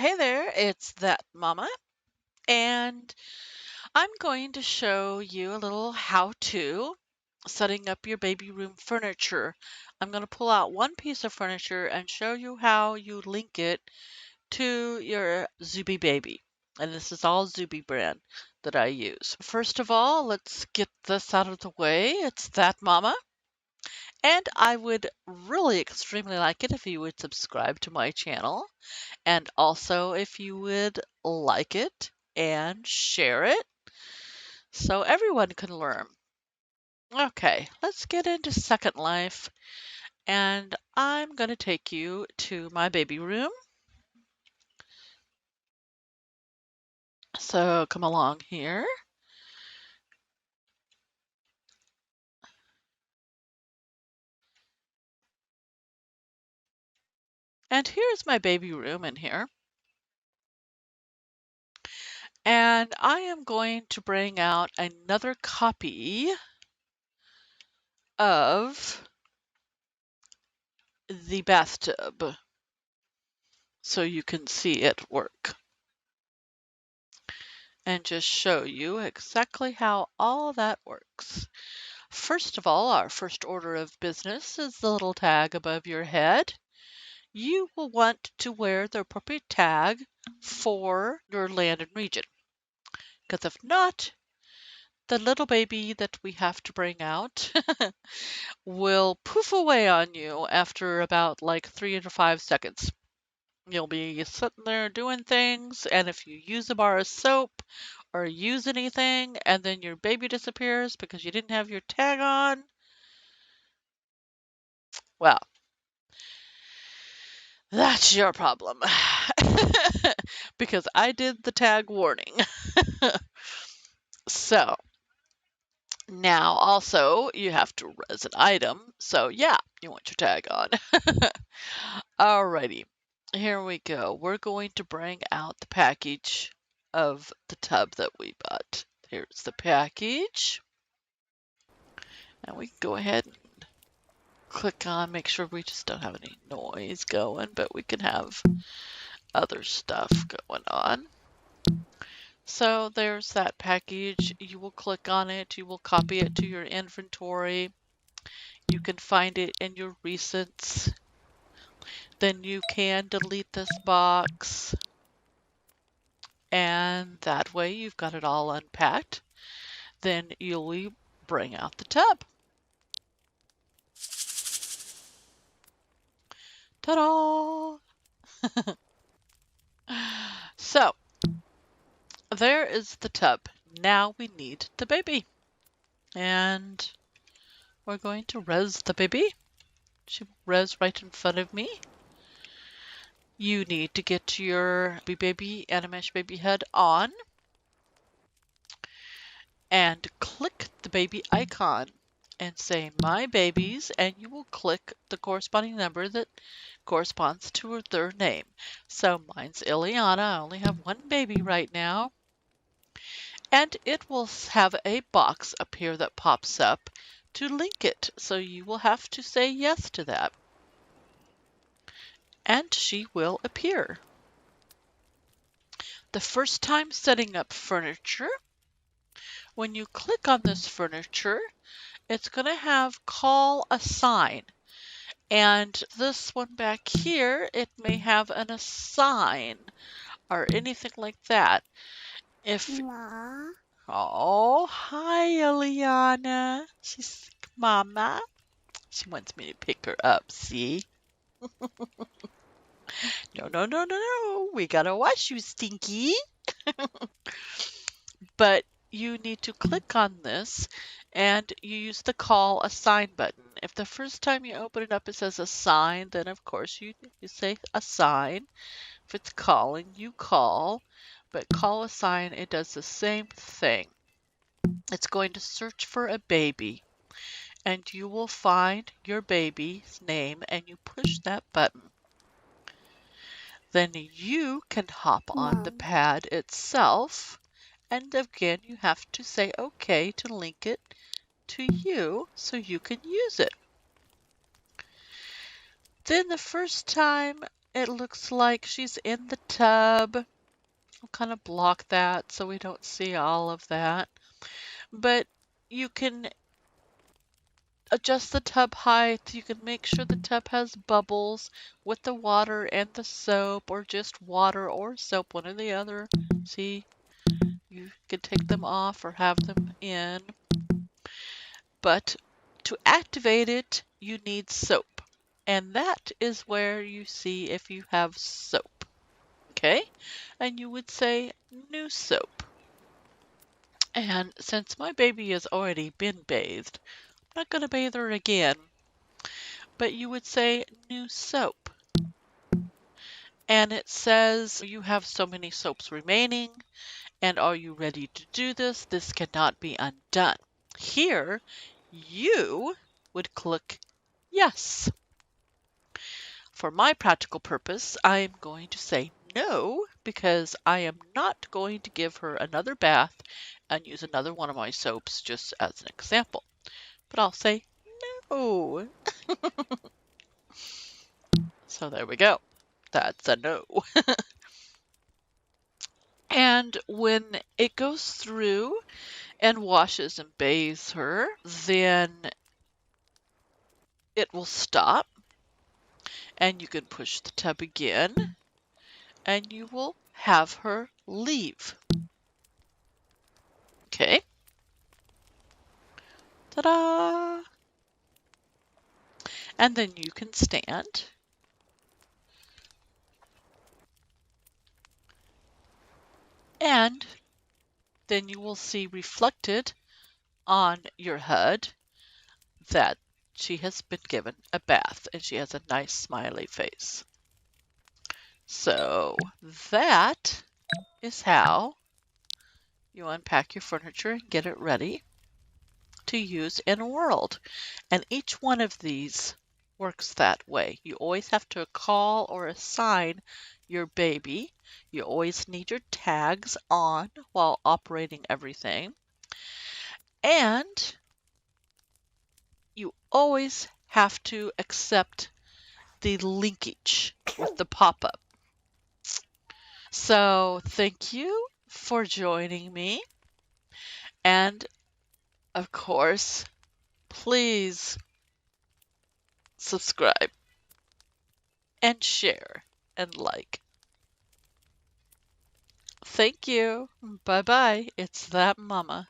Hey there, it's that Mama, and I'm going to show you a little how-to setting up your baby room furniture. I'm going to pull out one piece of furniture and show you how you link it to your Zooby baby. And this is all Zooby brand that I use. First of all, let's get this out of the way. It's that Mama. And I would really extremely like it if you would subscribe to my channel. And also, if you would like it and share it so everyone can learn. Okay, let's get into Second Life. And I'm going to take you to my baby room. So come along here. And here's my baby room in here. And I am going to bring out another copy of the bathtub so you can see it work. And just show you exactly how all that works. First of all, our first order of business is the little tag above your head. You will want to wear the appropriate tag for your land and region. Because if not, the little baby that we have to bring out will poof away on you after about like 3 to 5 seconds. You'll be sitting there doing things, and if you use a bar of soap or use anything, and then your baby disappears because you didn't have your tag on, well, that's your problem. Because I did the tag warning. So now also you have to res an item. So yeah, you want your tag on. Alrighty, here we go. We're going to bring out the package of the tub that we bought. Here's the package. And we can go ahead and click on, make sure we just don't have any noise going, but we can have other stuff going on. So there's that package. You will click on it. You will copy it to your inventory. You can find it in your recents. Then you can delete this box. And that way you've got it all unpacked. Then you'll bring out the tub. Ta-da! So there is the tub. Now we need the baby. And we're going to res the baby. She will res right in front of me. You need to get your baby Animesh baby head on and click the baby icon and say my babies, and you will click the corresponding number that corresponds to their name. So mine's Ileana. I only have one baby right now. And it will have a box up here that pops up to link it. So you will have to say yes to that. And she will appear. The first time setting up furniture, when you click on this furniture, it's going to have call a sign. And this one back here, it may have an assign or anything like that. Oh, hi, Eliana. She's Mama. She wants me to pick her up, see? No, no, no, no, no. We gotta wash you, Stinky. But you need to click on this and you use the call assign button. If the first time you open it up it says assign, then of course you say assign. If it's calling, you call. But call assign, it does the same thing. It's going to search for a baby. And you will find your baby's name and you push that button. Then you can hop on the pad itself. And again, you have to say OK to link it to you so you can use it. Then the first time it looks like she's in the tub. I'll kind of block that so we don't see all of that. But you can adjust the tub height. You can make sure the tub has bubbles with the water and the soap, or just water or soap, one or the other. See, you can take them off or have them in. But to activate it, you need soap. And that is where you see if you have soap. Okay? And you would say new soap. And since my baby has already been bathed, I'm not going to bathe her again. But you would say new soap. And it says you have so many soaps remaining. And are you ready to do this? This cannot be undone. Here, you would click yes. For my practical purpose, I am going to say no because I am not going to give her another bath and use another one of my soaps just as an example. But I'll say no. So there we go. That's a no. And when it goes through and washes and bathes her, then it will stop and you can push the tub again and you will have her leave. Okay. Ta-da! And then you can stand. And then you will see reflected on your HUD that she has been given a bath and she has a nice smiley face. So that is how you unpack your furniture and get it ready to use in a world. And each one of these works that way. You always have to call or assign your baby. You always need your tags on while operating everything. And you always have to accept the linkage with the pop-up. So thank you for joining me. And of course, please subscribe and share and like. Thank you. Bye bye. It's that mama.